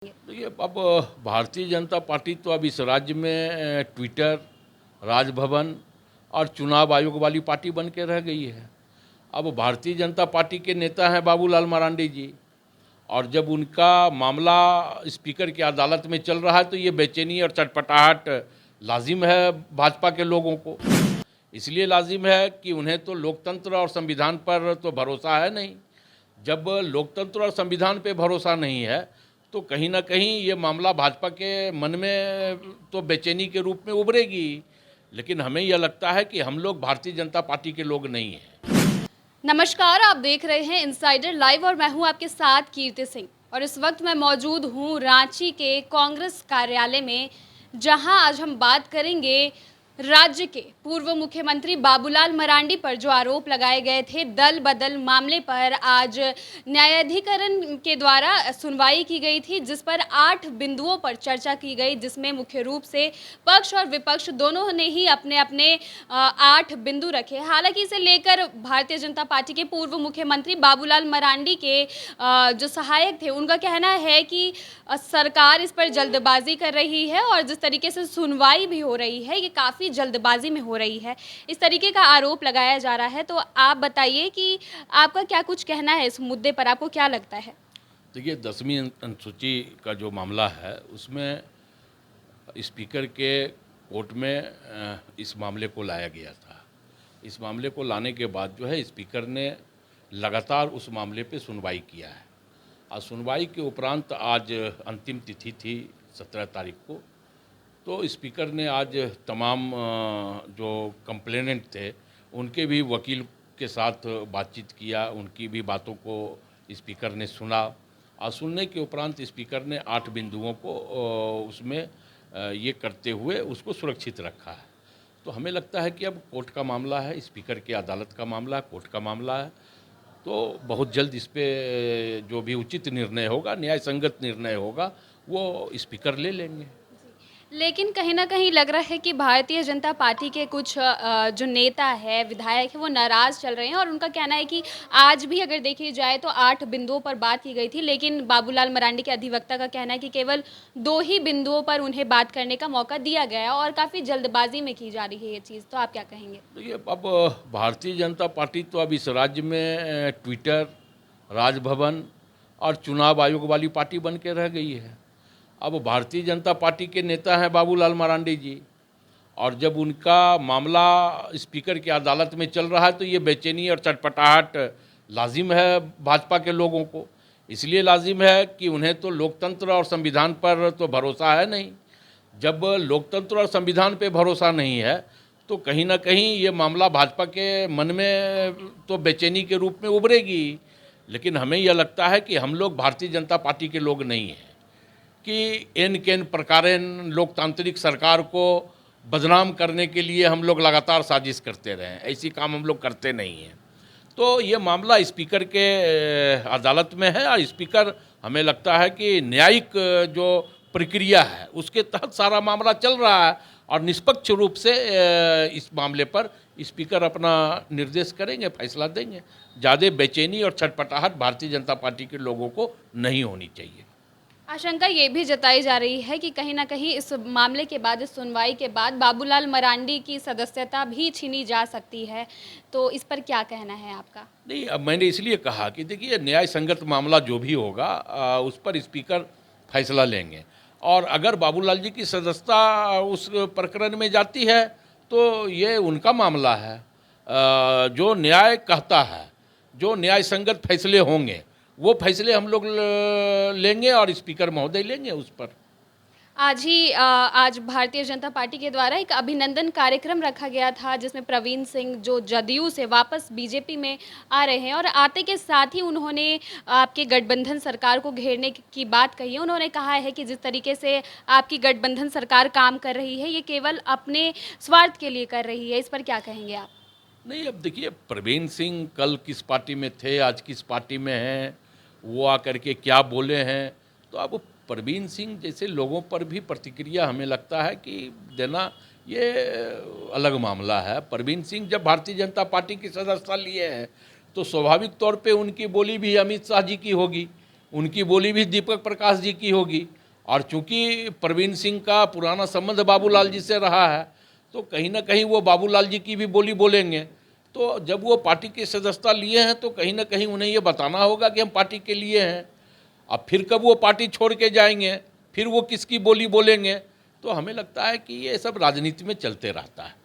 देखिए, अब भारतीय जनता पार्टी तो अब इस राज्य में ट्विटर, राजभवन और चुनाव आयोग वाली पार्टी बन के रह गई है। अब भारतीय जनता पार्टी के नेता हैं बाबूलाल मरांडी जी, और जब उनका मामला स्पीकर की अदालत में चल रहा है तो ये बेचैनी और चटपटाहट लाजिम है भाजपा के लोगों को। इसलिए लाजिम है कि उन्हें तो लोकतंत्र और संविधान पर तो भरोसा है नहीं। जब लोकतंत्र और संविधान पे भरोसा नहीं है तो कहीं ना कहीं ये मामला भाजपा के मन में तो बेचैनी के रूप में उभरेगी। लेकिन हमें यह लगता है कि हम लोग भारतीय जनता पार्टी के लोग नहीं हैं। नमस्कार, आप देख रहे हैं इनसाइडर लाइव और मैं हूं आपके साथ कीर्ति सिंह। और इस वक्त मैं मौजूद हूं रांची के कांग्रेस कार्यालय में, जहां आज हम बात करेंगे राज्य के पूर्व मुख्यमंत्री बाबूलाल मरांडी पर जो आरोप लगाए गए थे दल बदल मामले पर। आज न्यायाधिकरण के द्वारा सुनवाई की गई थी, जिस पर 8 बिंदुओं पर चर्चा की गई, जिसमें मुख्य रूप से पक्ष और विपक्ष दोनों ने ही अपने अपने 8 बिंदु रखे। हालांकि इसे लेकर भारतीय जनता पार्टी के पूर्व मुख्यमंत्री बाबूलाल मरांडी के जो सहायक थे, उनका कहना है कि सरकार इस पर जल्दबाजी कर रही है और जिस तरीके से सुनवाई भी हो रही है, ये काफ़ी जल्दबाजी में हो रही है। इस तरीके का आरोप लगाया जा रहा है। तो आप बताइए कि आपका क्या कुछ कहना है इस मुद्दे पर, आपको क्या लगता है? देखिए, 10वीं अनुसूची का जो मामला है उसमें स्पीकर के कोर्ट में इस मामले को लाया गया था। इस मामले को लाने के बाद जो है स्पीकर ने लगातार उस मामले पे सुनवाई किया है। और सुनवाई के उपरांत आज अंतिम तिथि थी 17 तारीख को। तो स्पीकर ने आज तमाम जो कंप्लेनेंट थे उनके भी वकील के साथ बातचीत किया, उनकी भी बातों को स्पीकर ने सुना। और सुनने के उपरांत स्पीकर ने 8 बिंदुओं को उसमें ये करते हुए उसको सुरक्षित रखा है। तो हमें लगता है कि अब कोर्ट का मामला है, स्पीकर की अदालत का मामला है, कोर्ट का मामला है, तो बहुत जल्द इस पे जो भी उचित निर्णय होगा, न्याय संगत निर्णय होगा, वो स्पीकर ले लेंगे। लेकिन कहीं न कहीं लग रहा है कि भारतीय जनता पार्टी के कुछ जो नेता है, विधायक है, वो नाराज़ चल रहे हैं और उनका कहना है कि आज भी अगर देखी जाए तो 8 बिंदुओं पर बात की गई थी, लेकिन बाबूलाल मरांडी के अधिवक्ता का कहना है कि केवल 2 ही बिंदुओं पर उन्हें बात करने का मौका दिया गया है और काफ़ी जल्दबाजी में की जा रही है ये चीज़। तो आप क्या कहेंगे? देखिए, अब भारतीय जनता पार्टी तो अब इस राज्य में ट्विटर, राजभवन और चुनाव आयोग वाली पार्टी बन के रह गई है। अब भारतीय जनता पार्टी के नेता हैं बाबूलाल मरांडी जी, और जब उनका मामला स्पीकर की अदालत में चल रहा है तो ये बेचैनी और चटपटाहट लाजिम है भाजपा के लोगों को। इसलिए लाजिम है कि उन्हें तो लोकतंत्र और संविधान पर तो भरोसा है नहीं। जब लोकतंत्र और संविधान पे भरोसा नहीं है तो कहीं ना कहीं ये मामला भाजपा के मन में तो बेचैनी के रूप में उभरेगी। लेकिन हमें यह लगता है कि हम लोग भारतीय जनता पार्टी के लोग नहीं हैं कि एन केन प्रकारेण लोकतांत्रिक सरकार को बदनाम करने के लिए हम लोग लगातार साजिश करते रहे। ऐसी काम हम लोग करते नहीं हैं। तो ये मामला स्पीकर के अदालत में है और स्पीकर, हमें लगता है कि न्यायिक जो प्रक्रिया है उसके तहत सारा मामला चल रहा है और निष्पक्ष रूप से इस मामले पर स्पीकर अपना निर्देश करेंगे, फैसला देंगे। ज़्यादा बेचैनी और छटपटाहट भारतीय जनता पार्टी के लोगों को नहीं होनी चाहिए। आशंका ये भी जताई जा रही है कि कहीं न कहीं इस मामले के बाद, इस सुनवाई के बाद बाबूलाल मरांडी की सदस्यता भी छीनी जा सकती है। तो इस पर क्या कहना है आपका? नहीं, अब मैंने इसलिए कहा कि देखिए, न्याय संगत मामला जो भी होगा उस पर स्पीकर फैसला लेंगे। और अगर बाबूलाल जी की सदस्यता उस प्रकरण में जाती है तो ये उनका मामला है। जो न्याय कहता है, जो न्याय संगत फैसले होंगे वो फैसले हम लोग लेंगे और स्पीकर महोदय लेंगे उस पर। आज भारतीय जनता पार्टी के द्वारा एक अभिनंदन कार्यक्रम रखा गया था, जिसमें प्रवीण सिंह जो जदयू से वापस बीजेपी में आ रहे हैं और आते के साथ ही उन्होंने आपके गठबंधन सरकार को घेरने की बात कही है। उन्होंने कहा है कि जिस तरीके से आपकी गठबंधन सरकार काम कर रही है, ये केवल अपने स्वार्थ के लिए कर रही है। इस पर क्या कहेंगे आप? नहीं, अब देखिए, प्रवीण सिंह कल किस पार्टी में थे, आज किस पार्टी में हैं, वो आकर के क्या बोले हैं, तो अब प्रवीण सिंह जैसे लोगों पर भी प्रतिक्रिया हमें लगता है कि देना ये अलग मामला है। प्रवीण सिंह जब भारतीय जनता पार्टी की सदस्यता लिए हैं तो स्वाभाविक तौर पे उनकी बोली भी अमित शाह जी की होगी उनकी बोली भी दीपक प्रकाश जी की होगी। और चूंकि प्रवीण सिंह का पुराना संबंध बाबूलाल जी से रहा है, तो कहीं ना कहीं वो बाबूलाल जी की भी बोली बोलेंगे। तो जब वो पार्टी की सदस्यता लिए हैं तो कहीं ना कहीं उन्हें ये बताना होगा कि हम पार्टी के लिए हैं। अब फिर कब वो पार्टी छोड़ के जाएंगे, फिर वो किसकी बोली बोलेंगे, तो हमें लगता है कि ये सब राजनीति में चलते रहता है।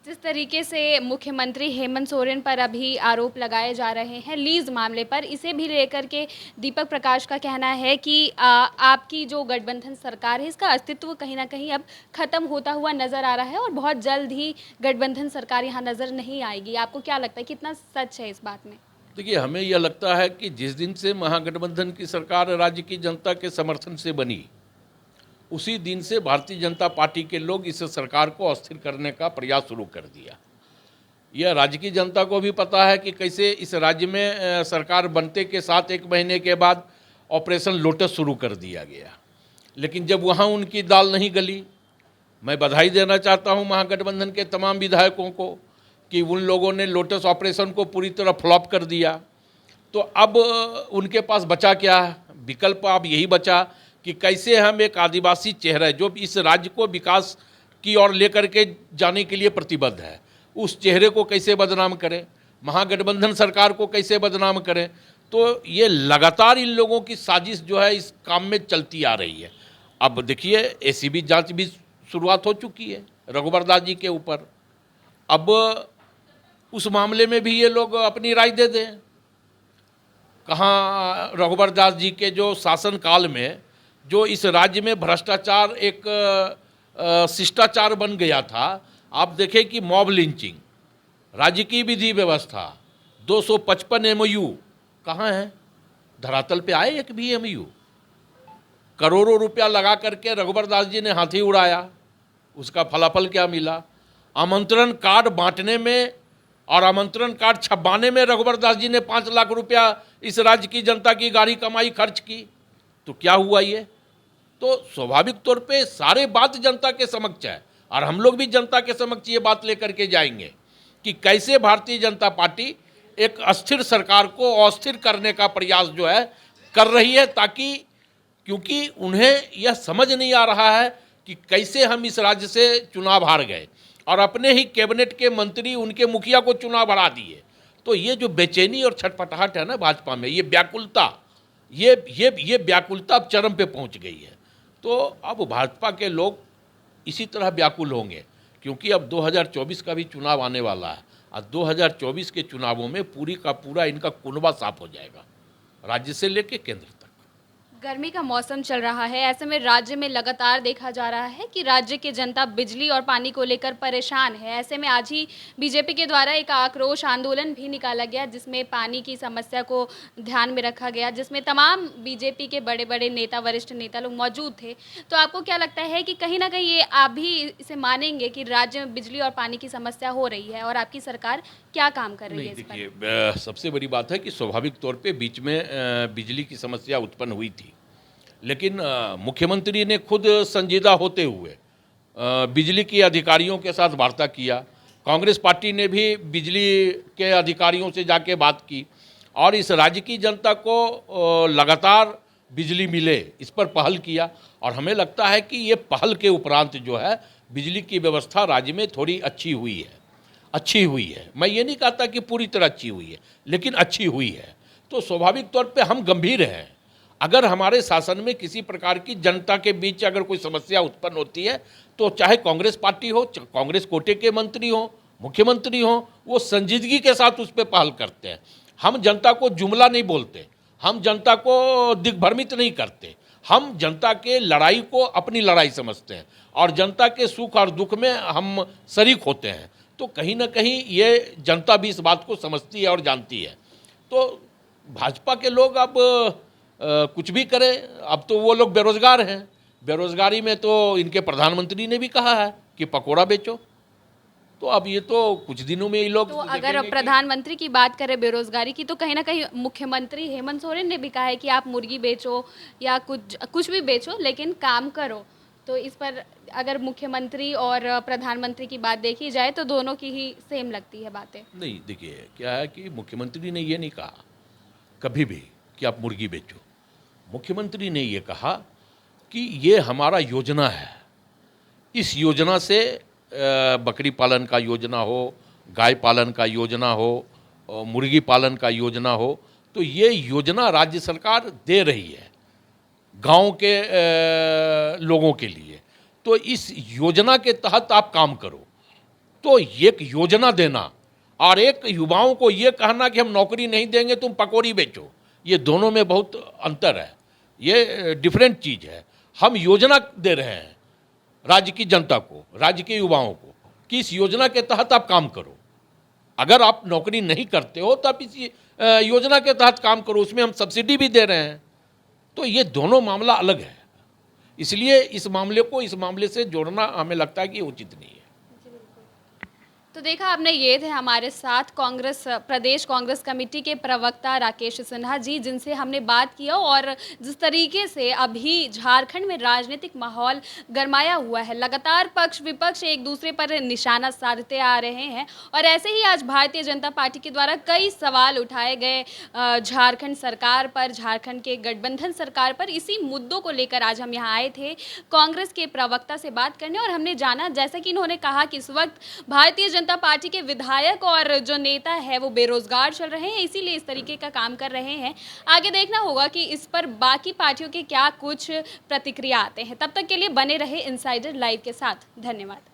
जिस तरीके से मुख्यमंत्री हेमंत सोरेन पर अभी आरोप लगाए जा रहे हैं लीज मामले पर, इसे भी लेकर के दीपक प्रकाश का कहना है कि आपकी जो गठबंधन सरकार है इसका अस्तित्व कहीं ना कहीं अब खत्म होता हुआ नजर आ रहा है और बहुत जल्द ही गठबंधन सरकार यहाँ नजर नहीं आएगी। आपको क्या लगता है, कितना सच है इस बात में? देखिए, हमें यह लगता है कि जिस दिन से महागठबंधन की सरकार राज्य की जनता के समर्थन से बनी, उसी दिन से भारतीय जनता पार्टी के लोग इस सरकार को अस्थिर करने का प्रयास शुरू कर दिया। यह राज्य की जनता को भी पता है कि कैसे इस राज्य में सरकार बनते के साथ 1 महीने के बाद ऑपरेशन लोटस शुरू कर दिया गया। लेकिन जब वहाँ उनकी दाल नहीं गली, मैं बधाई देना चाहता हूँ महागठबंधन के तमाम विधायकों को कि उन लोगों ने लोटस ऑपरेशन को पूरी तरह फ्लॉप कर दिया। तो अब उनके पास बचा क्या विकल्प? अब यही बचा कि कैसे हम एक आदिवासी चेहरा जो इस राज्य को विकास की ओर लेकर के जाने के लिए प्रतिबद्ध है, उस चेहरे को कैसे बदनाम करें, महागठबंधन सरकार को कैसे बदनाम करें। तो ये लगातार इन लोगों की साजिश जो है इस काम में चलती आ रही है। अब देखिए, एसीबी जांच भी शुरुआत हो चुकी है रघुवर दास जी के ऊपर। अब उस मामले में भी ये लोग अपनी राय दे दें। कहाँ रघुवर दास जी के जो शासनकाल में जो इस राज्य में भ्रष्टाचार एक शिष्टाचार बन गया था, आप देखें कि मॉब लिंचिंग, राज्य की विधि व्यवस्था, 255 एमओयू कहाँ है? धरातल पे आए एक भी एमओयू? करोड़ों रुपया लगा करके रघुवर दास जी ने हाथी उड़ाया, उसका फलाफल क्या मिला? आमंत्रण कार्ड बांटने में और आमंत्रण कार्ड छपवाने में रघुवर दास जी ने 5 लाख रुपया इस राज्य की जनता की गाड़ी कमाई खर्च की। तो क्या हुआ ये? तो स्वाभाविक तौर पे सारे बात जनता के समक्ष है और हम लोग भी जनता के समक्ष ये बात लेकर के जाएंगे कि कैसे भारतीय जनता पार्टी एक अस्थिर सरकार को अस्थिर करने का प्रयास जो है कर रही है, ताकि क्योंकि उन्हें यह समझ नहीं आ रहा है कि कैसे हम इस राज्य से चुनाव हार गए और अपने ही कैबिनेट के मंत्री उनके मुखिया को चुनाव हरा दिए। तो ये जो बेचैनी और छटपटाहट है ना भाजपा में, ये व्याकुलता, ये व्याकुलता अब चरम पे पहुंच गई है। तो अब भाजपा के लोग इसी तरह व्याकुल होंगे, क्योंकि अब 2024 का भी चुनाव आने वाला है और 2024 के चुनावों में पूरी का पूरा इनका कुनबा साफ हो जाएगा, राज्य से लेके केंद्र तक। गर्मी का मौसम चल रहा है, ऐसे में राज्य में लगातार देखा जा रहा है कि राज्य की जनता बिजली और पानी को लेकर परेशान है। ऐसे में आज ही बीजेपी के द्वारा एक आक्रोश आंदोलन भी निकाला गया, जिसमें पानी की समस्या को ध्यान में रखा गया, जिसमें तमाम बीजेपी के बड़े बड़े नेता, वरिष्ठ नेता लोग मौजूद थे। तो आपको क्या लगता है कि कहीं ना कहीं ये आप भी इसे मानेंगे कि राज्य में बिजली और पानी की समस्या हो रही है और आपकी सरकार क्या काम कर रही है इस पर? देखिए, सबसे बड़ी बात है कि स्वाभाविक तौर पे बीच में बिजली की समस्या उत्पन्न हुई थी, लेकिन मुख्यमंत्री ने खुद संजीदा होते हुए बिजली के अधिकारियों के साथ वार्ता किया। कांग्रेस पार्टी ने भी बिजली के अधिकारियों से जाके बात की और इस राज्य की जनता को लगातार बिजली मिले इस पर पहल किया। और हमें लगता है कि ये पहल के उपरांत जो है बिजली की व्यवस्था राज्य में थोड़ी अच्छी हुई है। मैं ये नहीं कहता कि पूरी तरह अच्छी हुई है, लेकिन अच्छी हुई है। तो स्वाभाविक तौर पे हम गंभीर हैं। अगर हमारे शासन में किसी प्रकार की जनता के बीच अगर कोई समस्या उत्पन्न होती है, तो चाहे कांग्रेस पार्टी हो, कांग्रेस कोटे के मंत्री हो, मुख्यमंत्री हो, वो संजीदगी के साथ उस पर पहल करते हैं। हम जनता को जुमला नहीं बोलते, हम जनता को दिग्भ्रमित नहीं करते, हम जनता के लड़ाई को अपनी लड़ाई समझते हैं और जनता के सुख और दुख में हम शरीक होते हैं। तो कहीं ना कहीं ये जनता भी इस बात को समझती है और जानती है। तो भाजपा के लोग अब कुछ भी करें, अब तो वो लोग बेरोजगार हैं। बेरोजगारी में तो इनके प्रधानमंत्री ने भी कहा है कि पकोड़ा बेचो। तो अब ये तो कुछ दिनों में ये लोग तो अगर प्रधानमंत्री की बात करें बेरोजगारी की, तो कहीं ना कहीं मुख्यमंत्री हेमंत सोरेन ने भी कहा है कि आप मुर्गी बेचो या कुछ भी बेचो, लेकिन काम करो। तो इस पर अगर मुख्यमंत्री और प्रधानमंत्री की बात देखी जाए तो दोनों की ही सेम लगती है बातें। नहीं, देखिए क्या है कि मुख्यमंत्री ने ये नहीं कहा कभी भी कि आप मुर्गी बेचो। मुख्यमंत्री ने ये कहा कि ये हमारा योजना है, इस योजना से बकरी पालन का योजना हो, गाय पालन का योजना हो, मुर्गी पालन का योजना हो, तो ये योजना राज्य सरकार दे रही है गांव के लोगों के लिए। तो इस योजना के तहत आप काम करो। तो एक योजना देना और एक युवाओं को ये कहना कि हम नौकरी नहीं देंगे, तुम पकौड़ी बेचो, ये दोनों में बहुत अंतर है, ये डिफरेंट चीज़ है। हम योजना दे रहे हैं राज्य की जनता को, राज्य के युवाओं को, कि इस योजना के तहत आप काम करो। अगर आप नौकरी नहीं करते हो तो आप इस योजना के तहत काम करो, उसमें हम सब्सिडी भी दे रहे हैं। तो ये दोनों मामला अलग है, इसलिए इस मामले से जोड़ना हमें लगता है कि उचित नहीं है। तो देखा आपने, ये थे हमारे साथ प्रदेश कांग्रेस कमेटी के प्रवक्ता राकेश सिन्हा जी, जिनसे हमने बात किया और जिस तरीके से अभी झारखंड में राजनीतिक माहौल गरमाया हुआ है, लगातार पक्ष विपक्ष एक दूसरे पर निशाना साधते आ रहे हैं। और ऐसे ही आज भारतीय जनता पार्टी के द्वारा कई सवाल उठाए गए झारखंड सरकार पर, झारखंड के गठबंधन सरकार पर। इसी मुद्दों को लेकर आज हम यहाँ आए थे कांग्रेस के प्रवक्ता से बात करने, और हमने जाना, जैसा कि इन्होंने कहा कि इस वक्त भारतीय जनता पार्टी के विधायक और जो नेता है वो बेरोजगार चल रहे हैं, इसीलिए इस तरीके का काम कर रहे हैं। आगे देखना होगा कि इस पर बाकी पार्टियों के क्या कुछ प्रतिक्रिया आते हैं। तब तक के लिए बने रहे इनसाइडर लाइव के साथ। धन्यवाद।